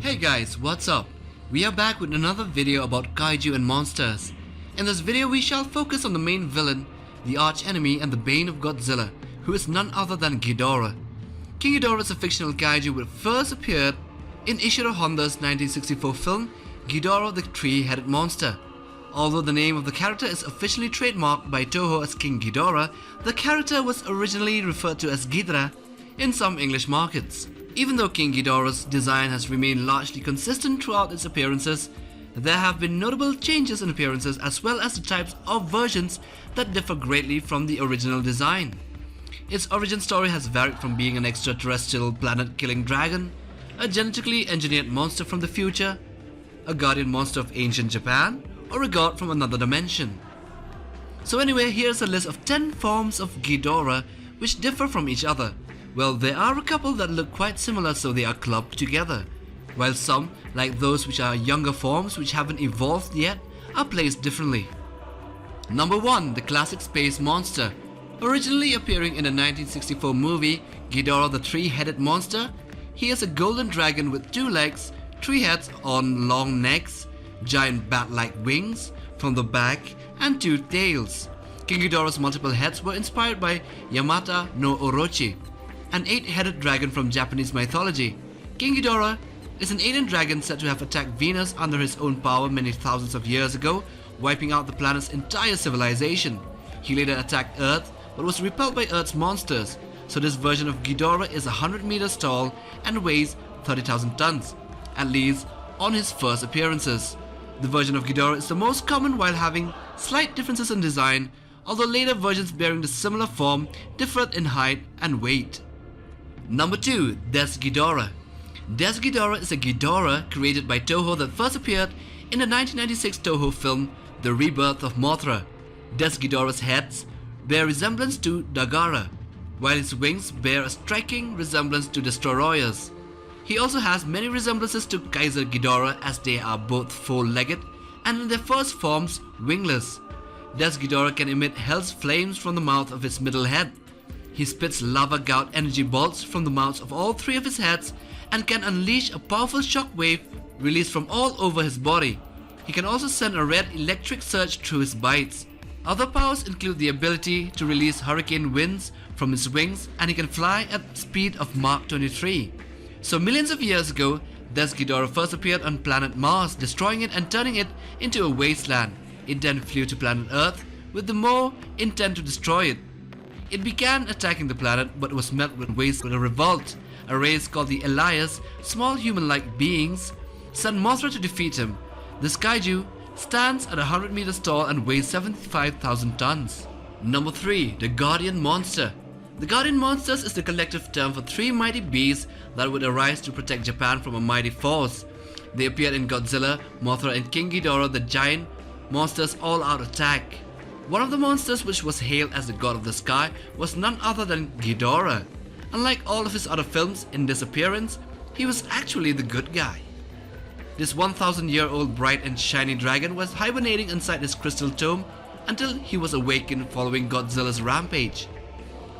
Hey guys, what's up? We are back with another video about kaiju and monsters. In this video we shall focus on the main villain, the arch enemy and the bane of Godzilla, who is none other than Ghidorah. King Ghidorah is a fictional kaiju which first appeared in Ishiro Honda's 1964 film Ghidorah the Three-Headed Monster. Although the name of the character is officially trademarked by Toho as King Ghidorah, the character was originally referred to as Ghidorah in some English markets. Even though King Ghidorah's design has remained largely consistent throughout its appearances, there have been notable changes in appearances as well as the types of versions that differ greatly from the original design. Its origin story has varied from being an extraterrestrial planet-killing dragon, a genetically engineered monster from the future, a guardian monster of ancient Japan, or a god from another dimension. So anyway, here's a list of 10 forms of Ghidorah which differ from each other. Well, there are a couple that look quite similar, so they are clubbed together, while some, like those which are younger forms which haven't evolved yet, are placed differently. Number 1. The classic space monster. Originally appearing in the 1964 movie Ghidorah the Three-Headed Monster, he is a golden dragon with 2 legs, 3 heads on long necks, giant bat-like wings from the back, and 2 tails. King Ghidorah's multiple heads were inspired by Yamata no Orochi, an 8-headed dragon from Japanese mythology. King Ghidorah is an alien dragon said to have attacked Venus under his own power many thousands of years ago, wiping out the planet's entire civilization. He later attacked Earth but was repelled by Earth's monsters, so this version of Ghidorah is 100 meters tall and weighs 30,000 tons, at least on his first appearances. The version of Ghidorah is the most common while having slight differences in design, although later versions bearing the similar form differed in height and weight. Number 2. Desghidorah. Desghidorah is a Ghidorah created by Toho that first appeared in the 1996 Toho film The Rebirth of Mothra. Desghidorah's heads bear resemblance to Dagara, while his wings bear a striking resemblance to Destroyers. He also has many resemblances to Keizer Ghidorah, as they are both 4-legged and in their first forms wingless. Desghidorah can emit hell's flames from the mouth of his middle head. He spits lava gout energy bolts from the mouths of all 3 of his heads and can unleash a powerful shock wave released from all over his body. He can also send a red electric surge through his bites. Other powers include the ability to release hurricane winds from his wings, and he can fly at speed of Mach 23. So millions of years ago, Desghidorah first appeared on planet Mars, destroying it and turning it into a wasteland. It then flew to planet Earth with the more intent to destroy it. It began attacking the planet but was met with a revolt. A race called the Elias, small human-like beings, sent Mothra to defeat him. This kaiju stands at 100 meters tall and weighs 75,000 tons. Number 3. The Guardian Monster. The Guardian Monsters is the collective term for 3 mighty beasts that would arise to protect Japan from a mighty force. They appeared in Godzilla, Mothra and King Ghidorah, the giant monster's all-out attack. One of the monsters which was hailed as the god of the sky was none other than Ghidorah. Unlike all of his other films, in this appearance, he was actually the good guy. This 1,000-year-old bright and shiny dragon was hibernating inside his crystal tomb until he was awakened following Godzilla's rampage.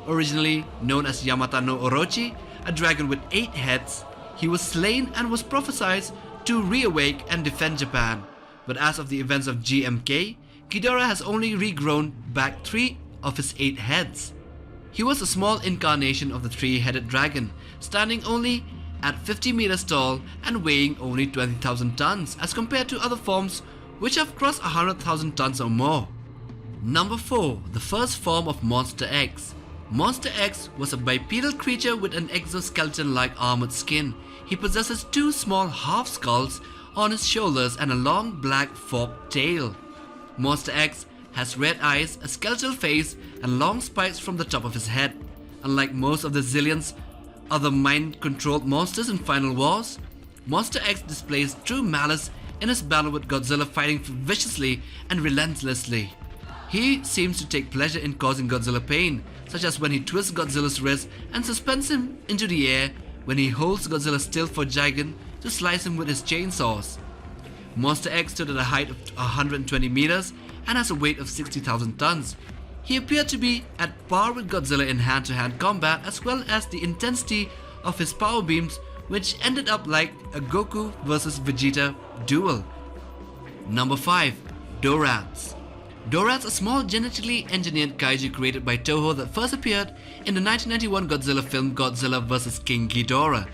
Originally known as Yamata no Orochi, a dragon with 8 heads, he was slain and was prophesied to reawake and defend Japan. But as of the events of GMK, Ghidorah has only regrown back 3 of his 8 heads. He was a small incarnation of the 3-headed dragon, standing only at 50 meters tall and weighing only 20,000 tons as compared to other forms which have crossed 100,000 tons or more. Number 4. The first form of Monster X. Monster X was a bipedal creature with an exoskeleton-like armored skin. He possesses 2 small half-skulls on his shoulders and a long black forked tail. Monster X has red eyes, a skeletal face, and long spikes from the top of his head. Unlike most of the zillions other mind-controlled monsters in Final Wars, Monster X displays true malice in his battle with Godzilla, fighting viciously and relentlessly. He seems to take pleasure in causing Godzilla pain, such as when he twists Godzilla's wrist and suspends him into the air when he holds Godzilla still for Gigan to slice him with his chainsaws. Monster X stood at a height of 120 meters and has a weight of 60,000 tons. He appeared to be at par with Godzilla in hand-to-hand combat, as well as the intensity of his power beams which ended up like a Goku vs Vegeta duel. Number 5. DORATs. DORATs are small genetically engineered kaiju created by Toho that first appeared in the 1991 Godzilla film Godzilla vs King Ghidorah.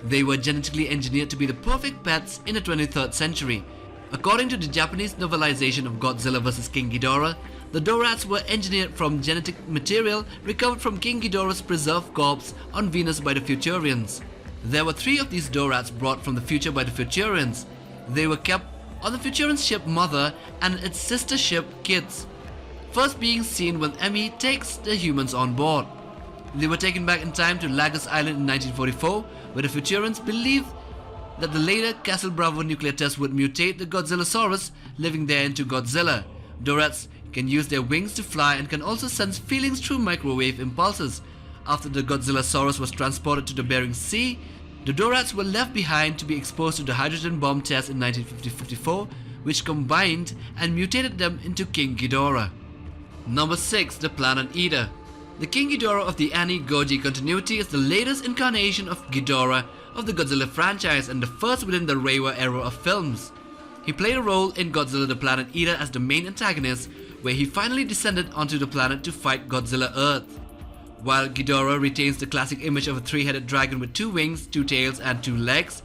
They were genetically engineered to be the perfect pets in the 23rd century. According to the Japanese novelization of Godzilla vs King Ghidorah, the DORATs were engineered from genetic material recovered from King Ghidorah's preserved corpse on Venus by the Futurians. There were 3 of these DORATs brought from the future by the Futurians. They were kept on the Futurian ship Mother and its sister ship Kids, first being seen when Emmy takes the humans on board. They were taken back in time to Lagos Island in 1944, where the Futurians believed that the later Castle Bravo nuclear test would mutate the Godzillasaurus living there into Godzilla. DORATs can use their wings to fly and can also sense feelings through microwave impulses. After the Godzillasaurus was transported to the Bering Sea, the DORATs were left behind to be exposed to the hydrogen bomb test in 1954, which combined and mutated them into King Ghidorah. Number 6. The Planet Eater. The King Ghidorah of the Annie Goji continuity is the latest incarnation of Ghidorah of the Godzilla franchise and the first within the Reiwa era of films. He played a role in Godzilla the Planet Eater as the main antagonist, where he finally descended onto the planet to fight Godzilla Earth. While Ghidorah retains the classic image of a 3-headed dragon with 2 wings, 2 tails and 2 legs,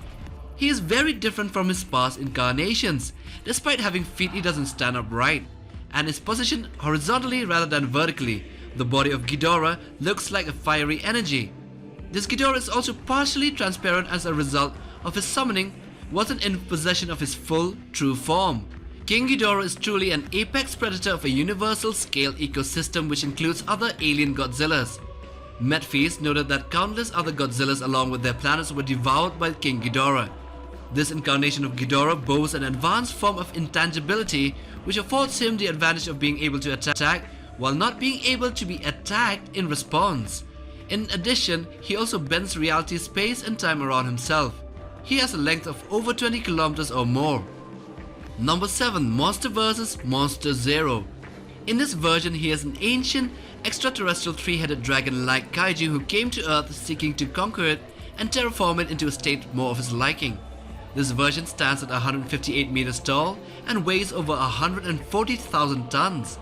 he is very different from his past incarnations. Despite having feet, he doesn't stand upright and is positioned horizontally rather than vertically. The body of Ghidorah looks like a fiery energy. This Ghidorah is also partially transparent as a result of his summoning wasn't in possession of his full, true form. King Ghidorah is truly an apex predator of a universal scale ecosystem which includes other alien Godzillas. Medfeast noted that countless other Godzillas along with their planets were devoured by King Ghidorah. This incarnation of Ghidorah boasts an advanced form of intangibility which affords him the advantage of being able to attack while not being able to be attacked in response. In addition, he also bends reality, space and time around himself. He has a length of over 20 kilometers or more. Number 7. Monsterverse Monster Zero. In this version, he is an ancient extraterrestrial 3-headed dragon-like kaiju who came to Earth seeking to conquer it and terraform it into a state more of his liking. This version stands at 158 meters tall and weighs over 140,000 tons.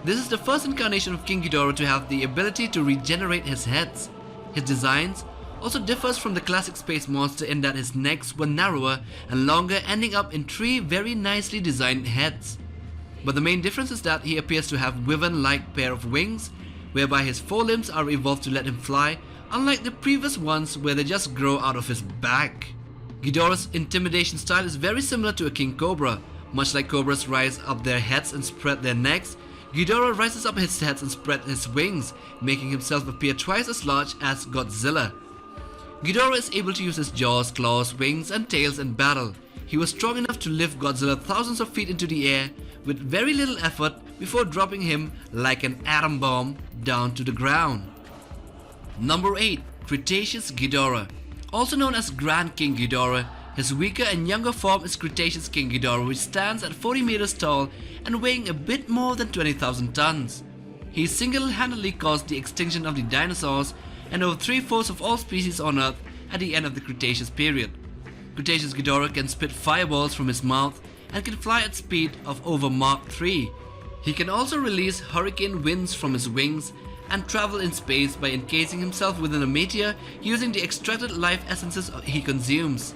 This is the first incarnation of King Ghidorah to have the ability to regenerate his heads. His designs also differs from the classic space monster in that his necks were narrower and longer, ending up in 3 very nicely designed heads. But the main difference is that he appears to have wyvern-like pair of wings, whereby his forelimbs are evolved to let him fly, unlike the previous ones where they just grow out of his back. Ghidorah's intimidation style is very similar to a king cobra. Much like cobras rise up their heads and spread their necks, Ghidorah rises up his head and spreads his wings, making himself appear twice as large as Godzilla. Ghidorah is able to use his jaws, claws, wings and tails in battle. He was strong enough to lift Godzilla thousands of feet into the air with very little effort before dropping him like an atom bomb down to the ground. Number 8. Cretaceous Ghidorah. Also known as Grand King Ghidorah, his weaker and younger form is Cretaceous King Ghidorah, which stands at 40 meters tall and weighing a bit more than 20,000 tons. He single-handedly caused the extinction of the dinosaurs and over 3/4 of all species on Earth at the end of the Cretaceous period. Cretaceous Ghidorah can spit fireballs from his mouth and can fly at speed of over Mach 3. He can also release hurricane winds from his wings and travel in space by encasing himself within a meteor using the extracted life essences he consumes.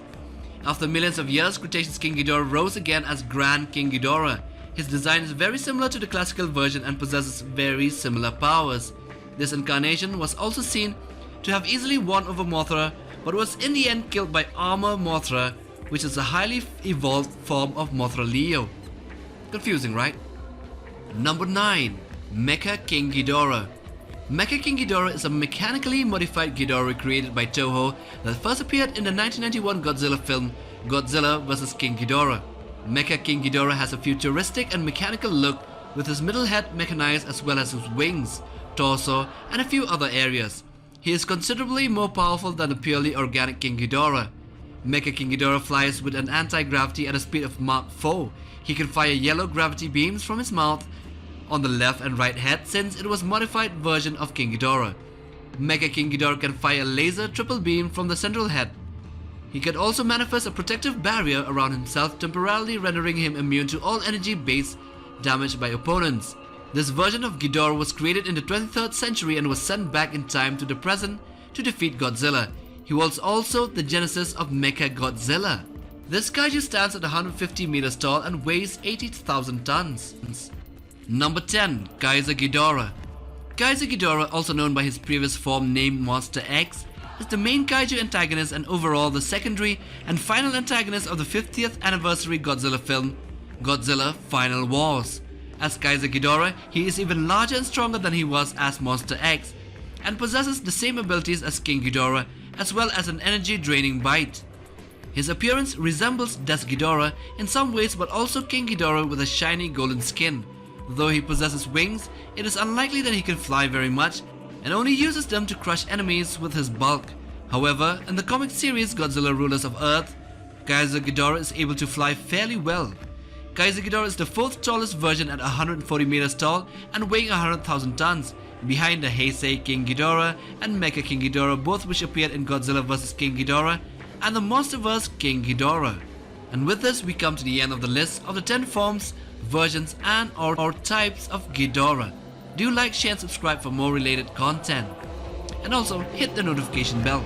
After millions of years, Cretaceous King Ghidorah rose again as Grand King Ghidorah. His design is very similar to the classical version and possesses very similar powers. This incarnation was also seen to have easily won over Mothra, but was in the end killed by Armor Mothra, which is a highly evolved form of Mothra Leo. Confusing, right? Number 9. Mecha King Ghidorah. Mecha King Ghidorah is a mechanically modified Ghidorah created by Toho that first appeared in the 1991 Godzilla film Godzilla vs King Ghidorah. Mecha King Ghidorah has a futuristic and mechanical look with his middle head mechanized as well as his wings, torso and a few other areas. He is considerably more powerful than the purely organic King Ghidorah. Mecha King Ghidorah flies with an anti-gravity at a speed of Mach 4. He can fire yellow gravity beams from his mouth on the left and right head since it was a modified version of King Ghidorah. Mecha King Ghidorah can fire a laser triple beam from the central head. He can also manifest a protective barrier around himself, temporarily rendering him immune to all energy-based damage by opponents. This version of Ghidorah was created in the 23rd century and was sent back in time to the present to defeat Godzilla. He was also the genesis of Mecha Godzilla. This kaiju stands at 150 meters tall and weighs 80,000 tons. Number 10. Keizer Ghidorah. Keizer Ghidorah, also known by his previous form named Monster X, is the main kaiju antagonist and overall the secondary and final antagonist of the 50th anniversary Godzilla film, Godzilla Final Wars. As Keizer Ghidorah, he is even larger and stronger than he was as Monster X, and possesses the same abilities as King Ghidorah, as well as an energy-draining bite. His appearance resembles Desghidorah in some ways, but also King Ghidorah with a shiny golden skin. Though he possesses wings, it is unlikely that he can fly very much, and only uses them to crush enemies with his bulk. However, in the comic series Godzilla Rulers of Earth, Keizer Ghidorah is able to fly fairly well. Keizer Ghidorah is the 4th tallest version at 140 meters tall and weighing 100,000 tons, behind the Heisei King Ghidorah and Mecha King Ghidorah, both which appeared in Godzilla vs King Ghidorah and the Monsterverse King Ghidorah. And with this we come to the end of the list of the 10 forms, versions and or types of Ghidorah. Do like, share and subscribe for more related content. And also hit the notification bell.